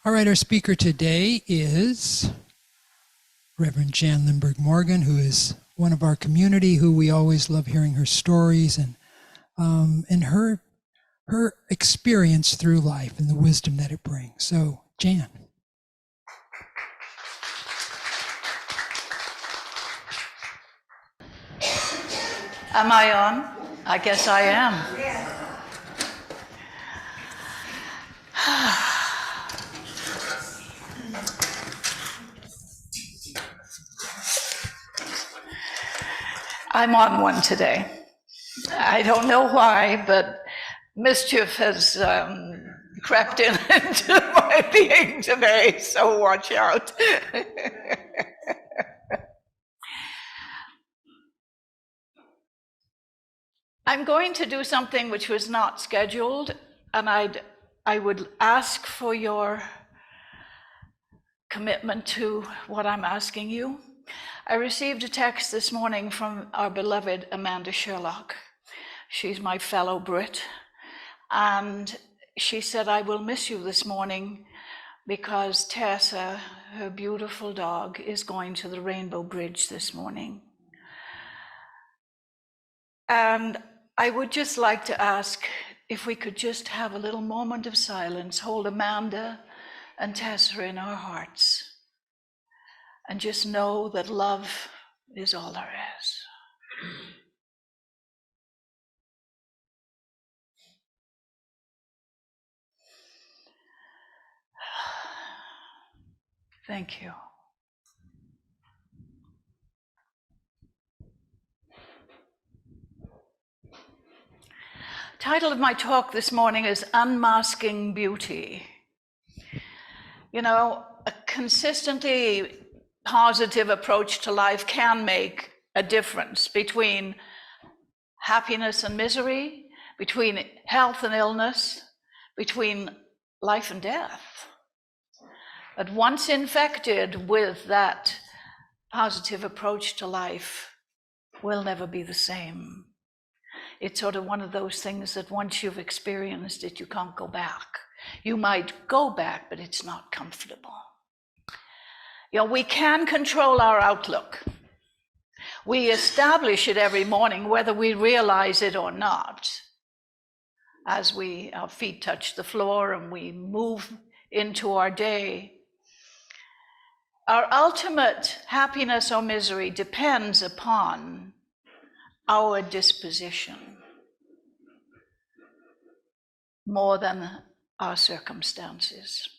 All right, our speaker today is Reverend Jan Lindberg Morgan, who is one of our community, who we always love hearing her stories and her experience through life and the wisdom that it brings. So, Jan. Am I on? I guess I am. I'm on one today. I don't know why, but mischief has crept into my being today, so watch out. I'm going to do something which was not scheduled, and I would ask for your commitment to what I'm asking you. I received a text this morning from our beloved Amanda Sherlock. She's my fellow Brit, and she said, I will miss you this morning because Tessa, her beautiful dog, is going to the Rainbow Bridge this morning. And I would just like to ask if we could just have a little moment of silence, hold Amanda and Tessa in our hearts, and just know that love is all there is. Thank you. The title of my talk this morning is Unmasking Beauty. You know, a consistently positive approach to life can make a difference between happiness and misery, between health and illness, between life and death. But once infected with that positive approach to life, we'll never be the same. It's sort of one of those things that once you've experienced it, you can't go back. You might go back, but it's not comfortable. You know, we can control our outlook. We establish it every morning, whether we realize it or not. As our feet touch the floor and we move into our day. Our ultimate happiness or misery depends upon our disposition more than our circumstances.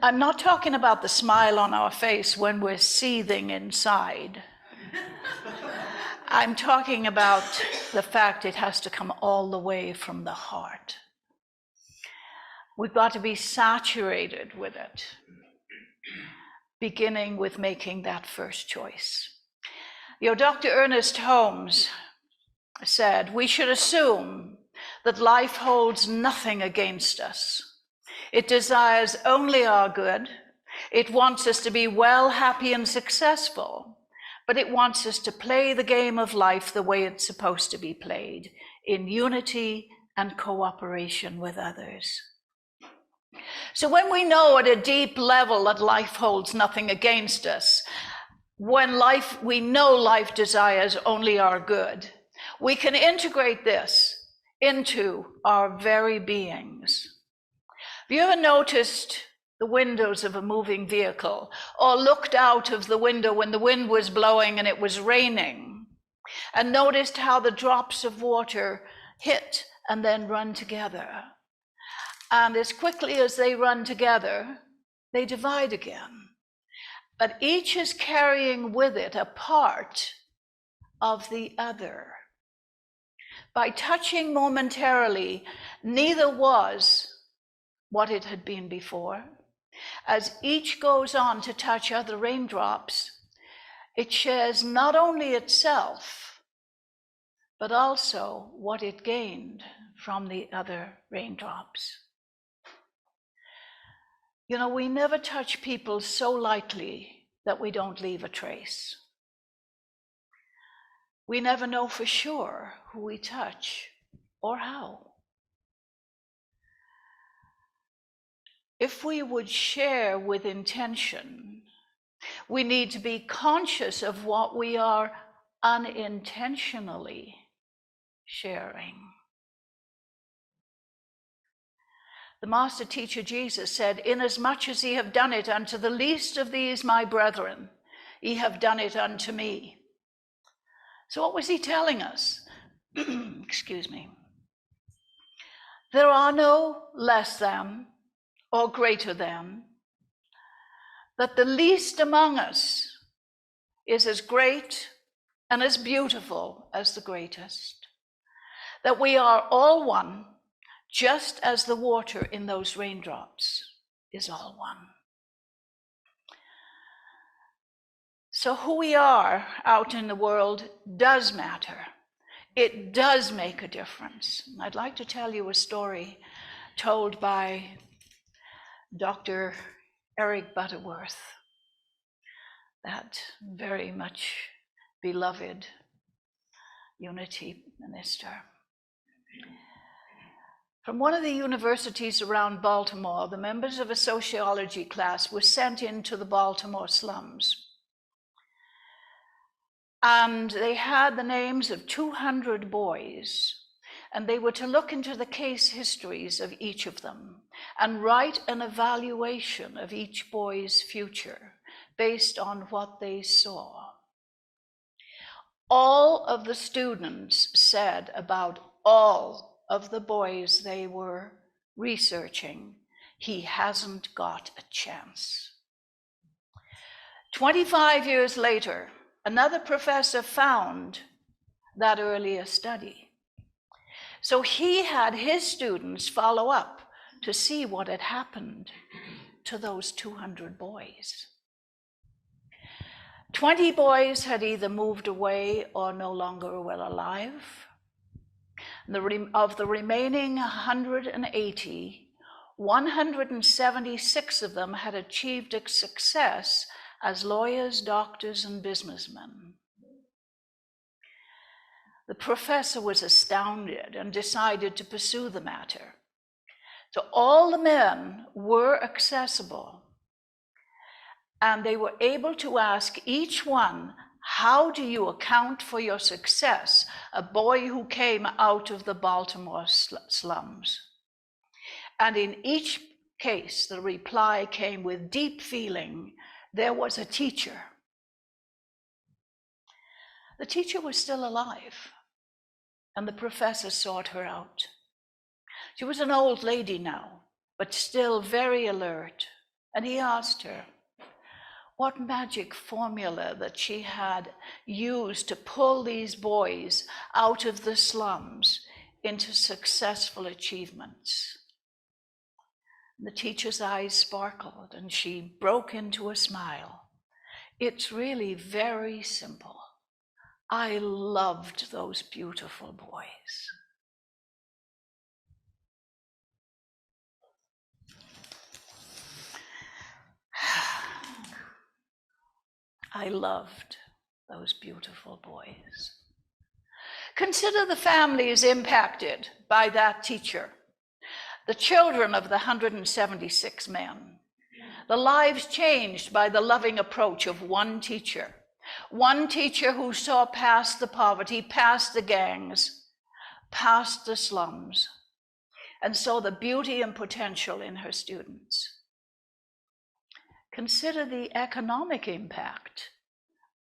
I'm not talking about the smile on our face when we're seething inside. I'm talking about the fact it has to come all the way from the heart. We've got to be saturated with it, beginning with making that first choice. You know, Dr. Ernest Holmes said, we should assume that life holds nothing against us. It desires only our good. It wants us to be well, happy, and successful, but it wants us to play the game of life the way it's supposed to be played, in unity and cooperation with others. So when we know at a deep level that life holds nothing against us, when we know life desires only our good, we can integrate this into our very beings. Have you ever noticed the windows of a moving vehicle, or looked out of the window when the wind was blowing and it was raining, and noticed how the drops of water hit and then run together? And as quickly as they run together, they divide again. But each is carrying with it a part of the other. By touching momentarily, neither was what it had been before. As each goes on to touch other raindrops, it shares not only itself, but also what it gained from the other raindrops. You know, we never touch people so lightly that we don't leave a trace. We never know for sure who we touch or how. if we would share with intention, we need to be conscious of what we are unintentionally sharing. The master teacher Jesus said, "Inasmuch as ye have done it unto the least of these my brethren, ye have done it unto me." So what was he telling us? Excuse me. There are no less than or greater than, that the least among us is as great and as beautiful as the greatest, that we are all one, just as the water in those raindrops is all one. So who we are out in the world does matter. It does make a difference. I'd like to tell you a story told by Dr. Eric Butterworth, that very much beloved Unity minister. From one of the universities around Baltimore, the members of a sociology class were sent into the Baltimore slums. And they had the names of 200 boys, and they were to look into the case histories of each of them and write an evaluation of each boy's future based on what they saw. All of the students said about all of the boys they were researching, "He hasn't got a chance." 25 years later, another professor found that earlier study. So he had his students follow up to see what had happened to those 200 boys. 20 boys had either moved away or no longer were alive. Of the remaining 180, 176 of them had achieved a success as lawyers, doctors, and businessmen. The professor was astounded and decided to pursue the matter. So all the men were accessible, and they were able to ask each one, "How do you account for your success?" A boy who came out of the Baltimore slums. And in each case, the reply came with deep feeling. There was a teacher. The teacher was still alive, and the professor sought her out. She was an old lady now, but still very alert, and he asked her what magic formula that she had used to pull these boys out of the slums into successful achievements. The teacher's eyes sparkled, and she broke into a smile. "It's really very simple. I loved those beautiful boys." I loved those beautiful boys. Consider the families impacted by that teacher. The children of the 176 men, the lives changed by the loving approach of one teacher who saw past the poverty, past the gangs, past the slums, and saw the beauty and potential in her students. Consider the economic impact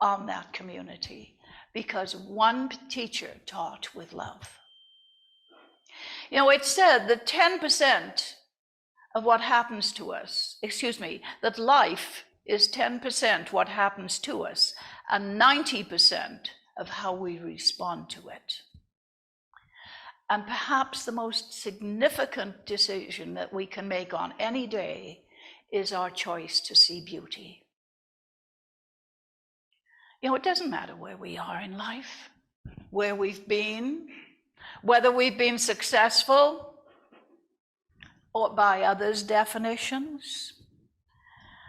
on that community because one teacher taught with love. You know, it's said that 10% of what happens to us, that life is 10% what happens to us and 90% of how we respond to it. And perhaps the most significant decision that we can make on any day is our choice to see beauty. You know, it doesn't matter where we are in life, where we've been, whether we've been successful or by others' definitions,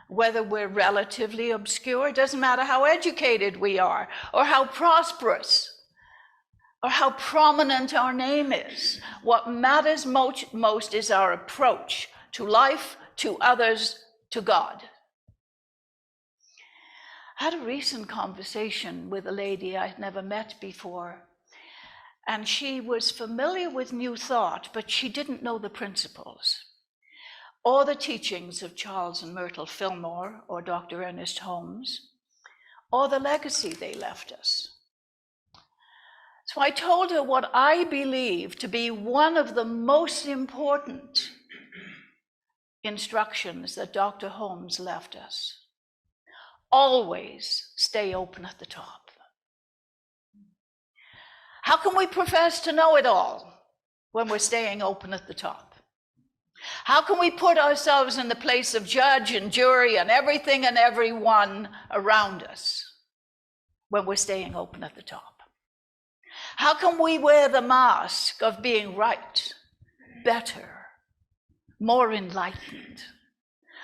whether we're relatively obscure. It doesn't matter how educated we are or how prosperous or how prominent our name is. What matters most is our approach to life, to others, to God. I had a recent conversation with a lady I'd never met before, and she was familiar with New Thought, but she didn't know the principles or the teachings of Charles and Myrtle Fillmore or Dr. Ernest Holmes, or the legacy they left us. So I told her what I believe to be one of the most important instructions that Dr. Holmes left us. Always stay open at the top. How can we profess to know it all when we're staying open at the top? How can we put ourselves in the place of judge and jury and everything and everyone around us when we're staying open at the top? How can we wear the mask of being right, better, more enlightened,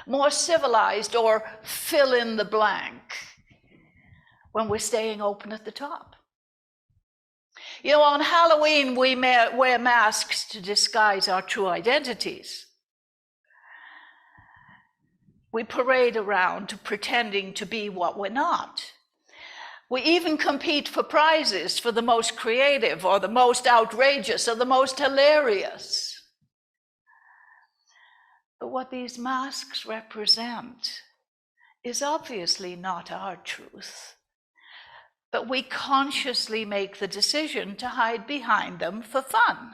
more civilized, or fill in the blank when we're staying open at the top? You know, on Halloween, we wear masks to disguise our true identities. We parade around pretending to be what we're not. We even compete for prizes for the most creative or the most outrageous or the most hilarious. But what these masks represent is obviously not our truth. But we consciously make the decision to hide behind them for fun.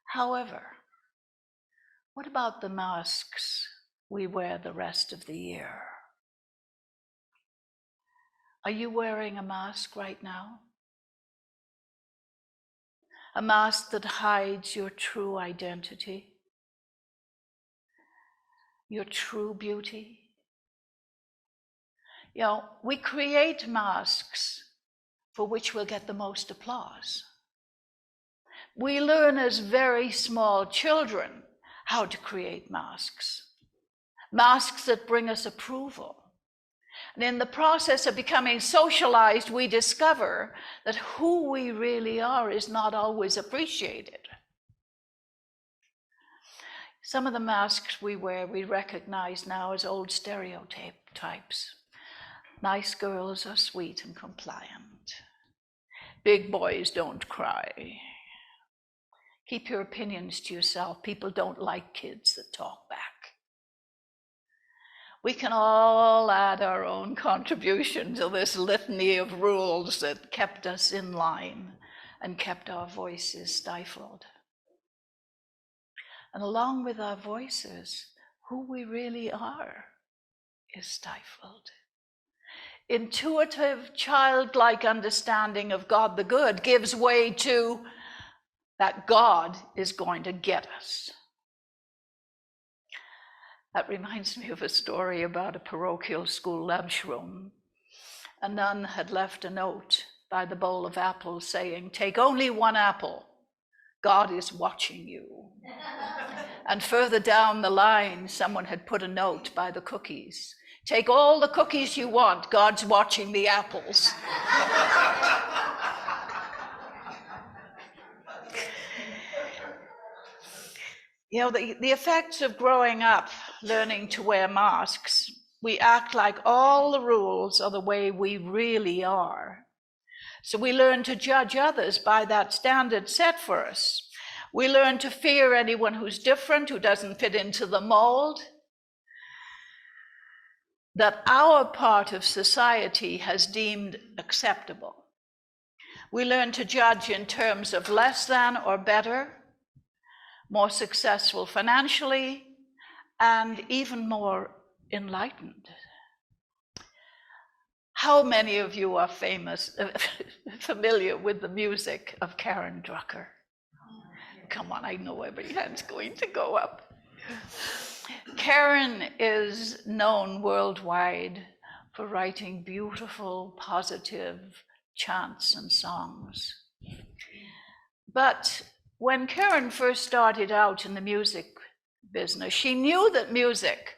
However, what about the masks we wear the rest of the year? Are you wearing a mask right now? A mask that hides your true identity, your true beauty? You know, we create masks for which we'll get the most applause. We learn as very small children how to create masks, masks that bring us approval. And in the process of becoming socialized, we discover that who we really are is not always appreciated. Some of the masks we wear, we recognize now as old stereotypes. Nice girls are sweet and compliant. Big boys don't cry. Keep your opinions to yourself. People don't like kids that talk back. We can all add our own contribution to this litany of rules that kept us in line and kept our voices stifled. And along with our voices, who we really are is stifled. Intuitive, childlike understanding of God the good gives way to that God is going to get us. That reminds me of a story about a parochial school lunchroom. A nun had left a note by the bowl of apples saying, "Take only one apple. God is watching you." And further down the line, someone had put a note by the cookies. "Take all the cookies you want. God's watching the apples." You know, the effects of growing up, learning to wear masks, we act like all the rules are the way we really are. So we learn to judge others by that standard set for us. We learn to fear anyone who's different, who doesn't fit into the mold that our part of society has deemed acceptable. We learn to judge in terms of less than or better, more successful financially, and even more enlightened. How many of you are familiar with the music of Karen Drucker? Come on, I know every hand's going to go up. Karen is known worldwide for writing beautiful, positive chants and songs. But when Karen first started out in the music business, she knew that music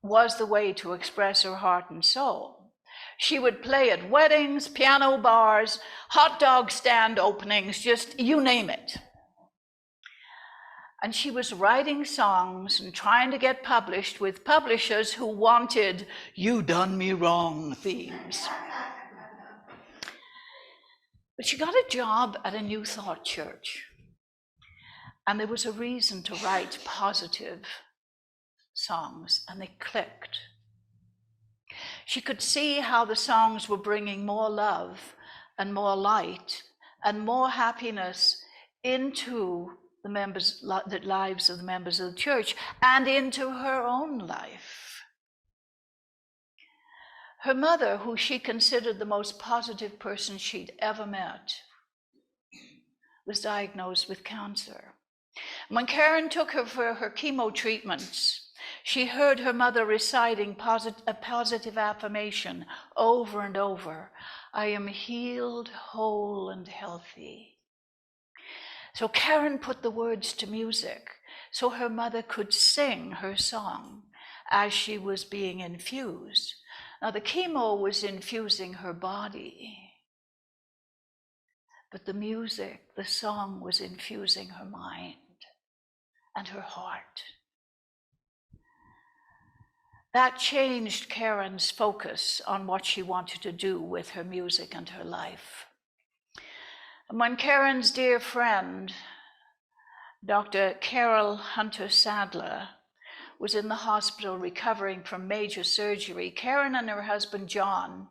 was the way to express her heart and soul. She would play at weddings, piano bars, hot dog stand openings, just you name it. And she was writing songs and trying to get published with publishers who wanted "you done me wrong" themes. But she got a job at a New Thought church. And there was a reason to write positive songs, and they clicked. She could see how the songs were bringing more love and more light and more happiness into the lives of the members of the church and into her own life. Her mother, who she considered the most positive person she'd ever met, was diagnosed with cancer. When Karen took her for her chemo treatments, she heard her mother reciting a positive affirmation over and over: "I am healed, whole, and healthy." So Karen put the words to music so her mother could sing her song as she was being infused. Now, the chemo was infusing her body, but the music, the song, was infusing her mind and her heart. That changed Karen's focus on what she wanted to do with her music and her life. And when Karen's dear friend, Dr. Carol Hunter Sadler, was in the hospital recovering from major surgery, Karen and her husband John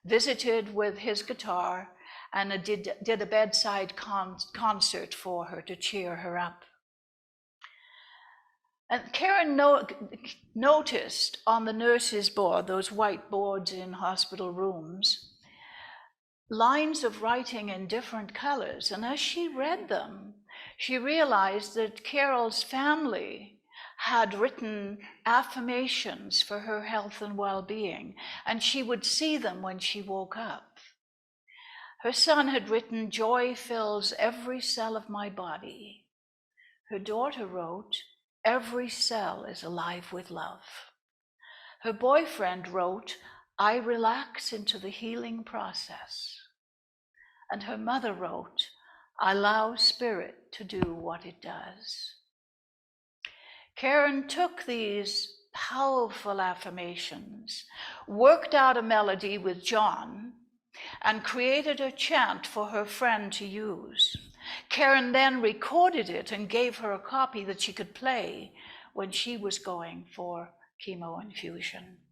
visited with his guitar and did a bedside concert for her to cheer her up. And Karen noticed on the nurses' board, those white boards in hospital rooms, lines of writing in different colors. And as she read them, she realized that Carol's family had written affirmations for her health and well-being, and she would see them when she woke up. Her son had written, "Joy fills every cell of my body." Her daughter wrote, "Every cell is alive with love." Her boyfriend wrote, "I relax into the healing process." And her mother wrote, "I allow spirit to do what it does." Karen took these powerful affirmations, worked out a melody with John, and created a chant for her friend to use. Karen then recorded it and gave her a copy that she could play when she was going for chemo infusion.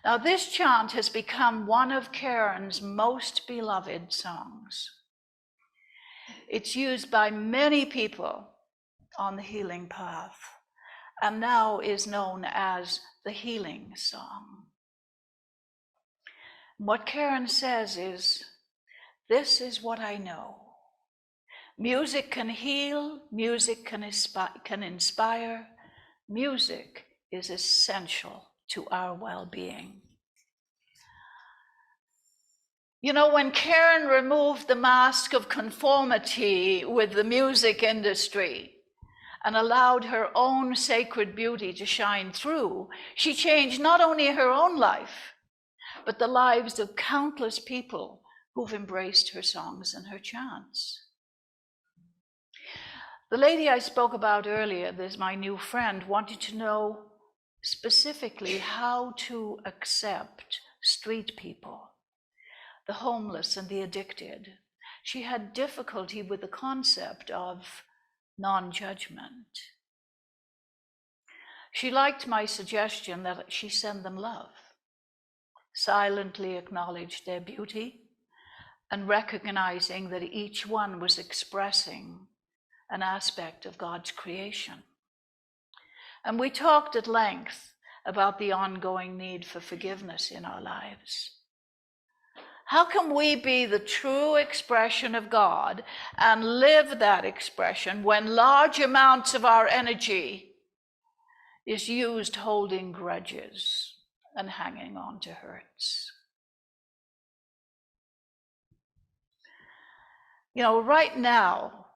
Now, this chant has become one of Karen's most beloved songs. It's used by many people on the healing path, and now is known as the healing song. What Karen says is, "This is what I know. Music can heal, music can inspire. Music is essential to our well-being." You know, when Karen removed the mask of conformity with the music industry and allowed her own sacred beauty to shine through, she changed not only her own life, but the lives of countless people who've embraced her songs and her chants. The lady I spoke about earlier, this my new friend, wanted to know specifically how to accept street people, the homeless and the addicted. She had difficulty with the concept of non-judgment. She liked my suggestion that she send them love, silently acknowledge their beauty, and recognizing that each one was expressing an aspect of God's creation. And we talked at length about the ongoing need for forgiveness in our lives. How can we be the true expression of God and live that expression when large amounts of our energy is used holding grudges and hanging on to hurts? You know, right now,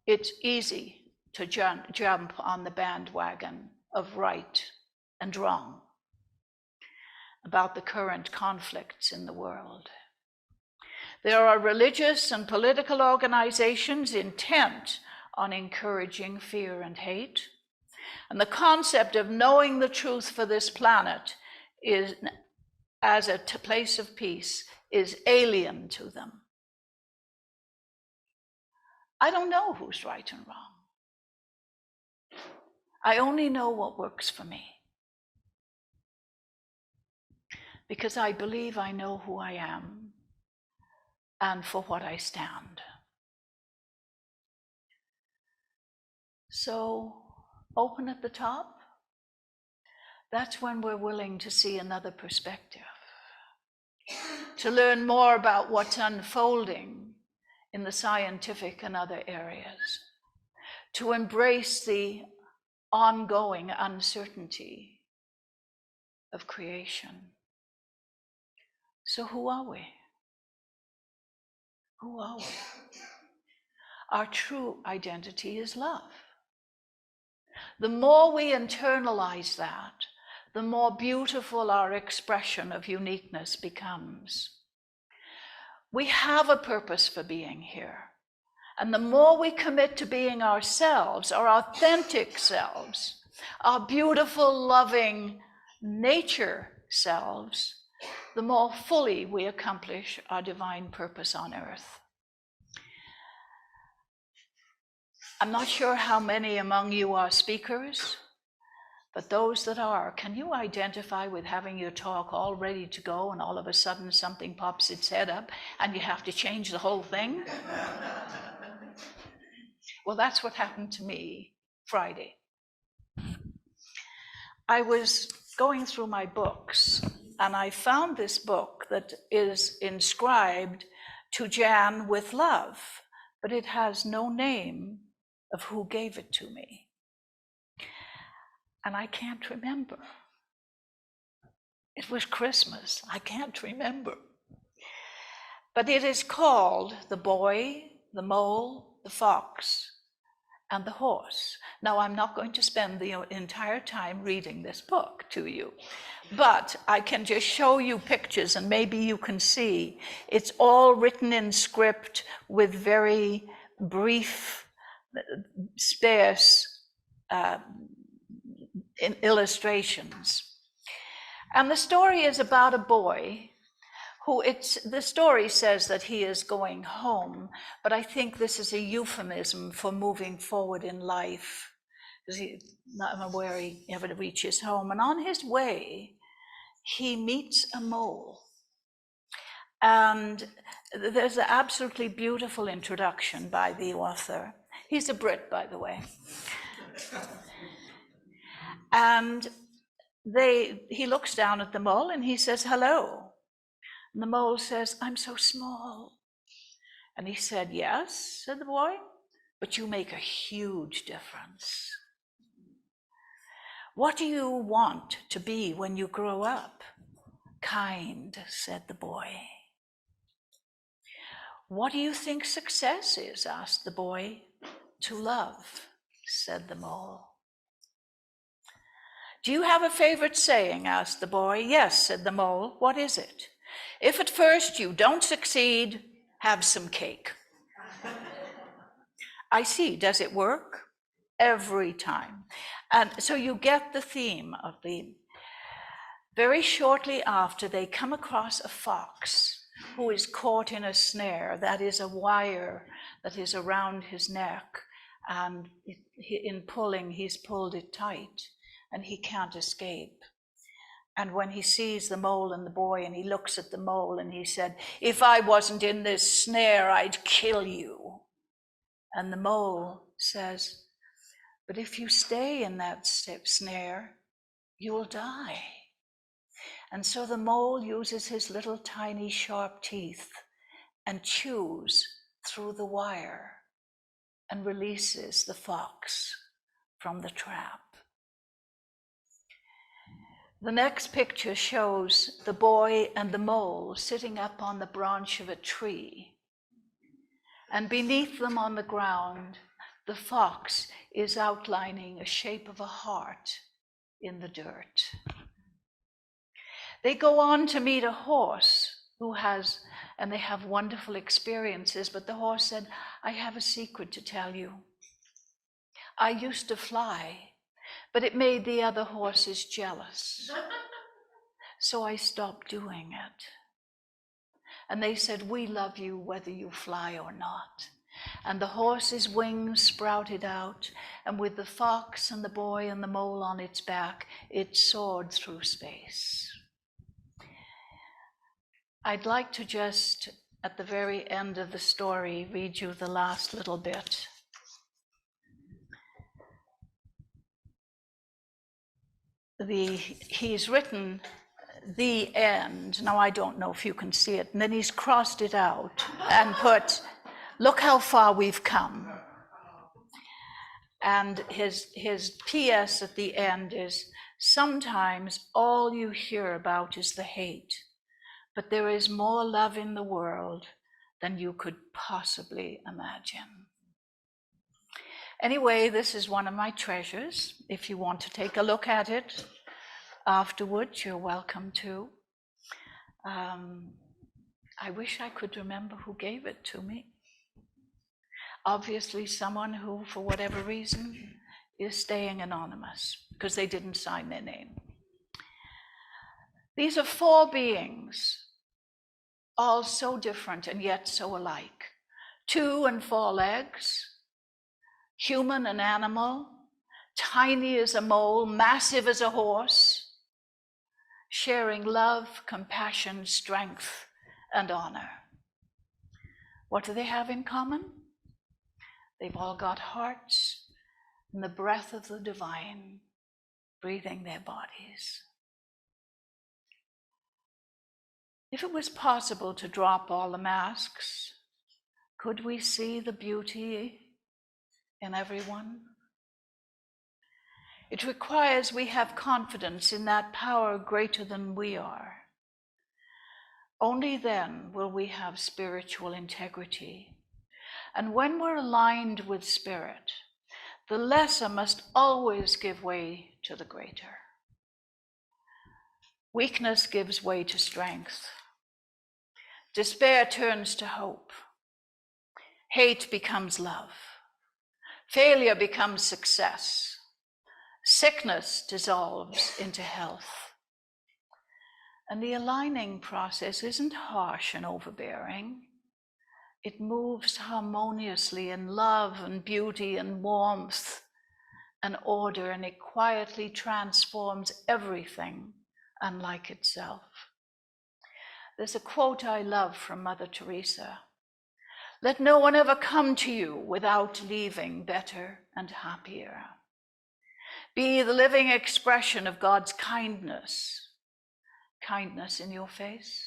it's easy to jump on the bandwagon of right and wrong about the current conflicts in the world. There are religious and political organizations intent on encouraging fear and hate. And the concept of knowing the truth for this planet is, as a place of peace, is alien to them. I don't know who's right and wrong. I only know what works for me, because I believe I know who I am and for what I stand. So, open at the top, that's when we're willing to see another perspective, to learn more about what's unfolding in the scientific and other areas, to embrace the ongoing uncertainty of creation. So who are we? Who are we? Our true identity is love. The more we internalize that, the more beautiful our expression of uniqueness becomes. We have a purpose for being here. And the more we commit to being ourselves, our authentic selves, our beautiful, loving nature selves, the more fully we accomplish our divine purpose on earth. I'm not sure how many among you are speakers, but those that are, can you identify with having your talk all ready to go and all of a sudden something pops its head up and you have to change the whole thing? Well, that's what happened to me Friday. I was going through my books and I found this book that is inscribed to Jan with love, but it has no name of who gave it to me. And I can't remember. It was Christmas. I can't remember. But it is called The Boy, the Mole, the Fox, and the Horse. Now, I'm not going to spend the entire time reading this book to you, but I can just show you pictures and maybe you can see. It's all written in script with very brief, sparse illustrations. And the story is about a boy who, the story says that he is going home, but I think this is a euphemism for moving forward in life, because he's not aware he ever reaches home. And on his way, he meets a mole. And there's an absolutely beautiful introduction by the author. He's a Brit, by the way. And he looks down at the mole and he says, hello. And the mole says, I'm so small. And he said, yes, said the boy, but you make a huge difference. What do you want to be when you grow up? Kind, said the boy. What do you think success is? Asked the boy. To love, said the mole. Do you have a favorite saying? Asked the boy. Yes, said the mole. What is it? If at first you don't succeed, have some cake. I see. Does it work? Every time. And so you get the theme of the... Very shortly after, they come across a fox who is caught in a snare. That is a wire that is around his neck. And in pulling, he's pulled it tight and he can't escape. And when he sees the mole and the boy, and he looks at the mole and he said, if I wasn't in this snare, I'd kill you. And the mole says, but if you stay in that snare, you'll die. And so the mole uses his little tiny sharp teeth and chews through the wire and releases the fox from the trap. The next picture shows the boy and the mole sitting up on the branch of a tree. And beneath them on the ground, the fox is outlining a shape of a heart in the dirt. They go on to meet a horse and they have wonderful experiences, but the horse said, I have a secret to tell you. I used to fly, but it made the other horses jealous. So I stopped doing it. And they said, we love you whether you fly or not. And the horse's wings sprouted out, and with the fox and the boy and the mole on its back, it soared through space. I'd like to just, at the very end of the story, read you the last little bit. He's written the end. Now, I don't know if you can see it. And then he's crossed it out and put, look how far we've come. And his PS at the end is, sometimes all you hear about is the hate, but there is more love in the world than you could possibly imagine. Anyway, this is one of my treasures. If you want to take a look at it afterwards, you're welcome to. I wish I could remember who gave it to me. Obviously someone who, for whatever reason, is staying anonymous because they didn't sign their name. These are four beings, all so different and yet so alike. 2 and 4 legs, human and animal, tiny as a mole, massive as a horse, sharing love, compassion, strength, and honor. What do they have in common? They've all got hearts and the breath of the divine breathing their bodies. If it was possible to drop all the masks, could we see the beauty in everyone? It requires we have confidence in that power greater than we are. Only then will we have spiritual integrity. And when we're aligned with spirit, the lesser must always give way to the greater. Weakness gives way to strength. Despair turns to hope. Hate becomes love. Failure becomes success. Sickness dissolves into health. And the aligning process isn't harsh and overbearing. It moves harmoniously in love and beauty and warmth and order, and it quietly transforms everything unlike itself. There's a quote I love from Mother Teresa. Let no one ever come to you without leaving better and happier. Be the living expression of God's kindness. Kindness in your face,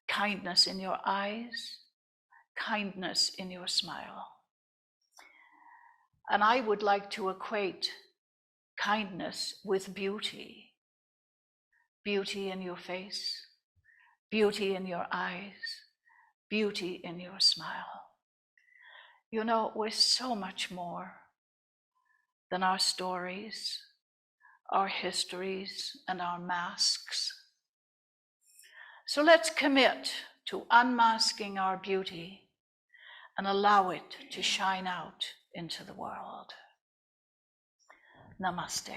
kindness in your eyes, kindness in your smile. And I would like to equate kindness with beauty. Beauty in your face, beauty in your eyes, beauty in your smile. You know, we're so much more than our stories, our histories, and our masks. So let's commit to unmasking our beauty and allow it to shine out into the world. Namaste.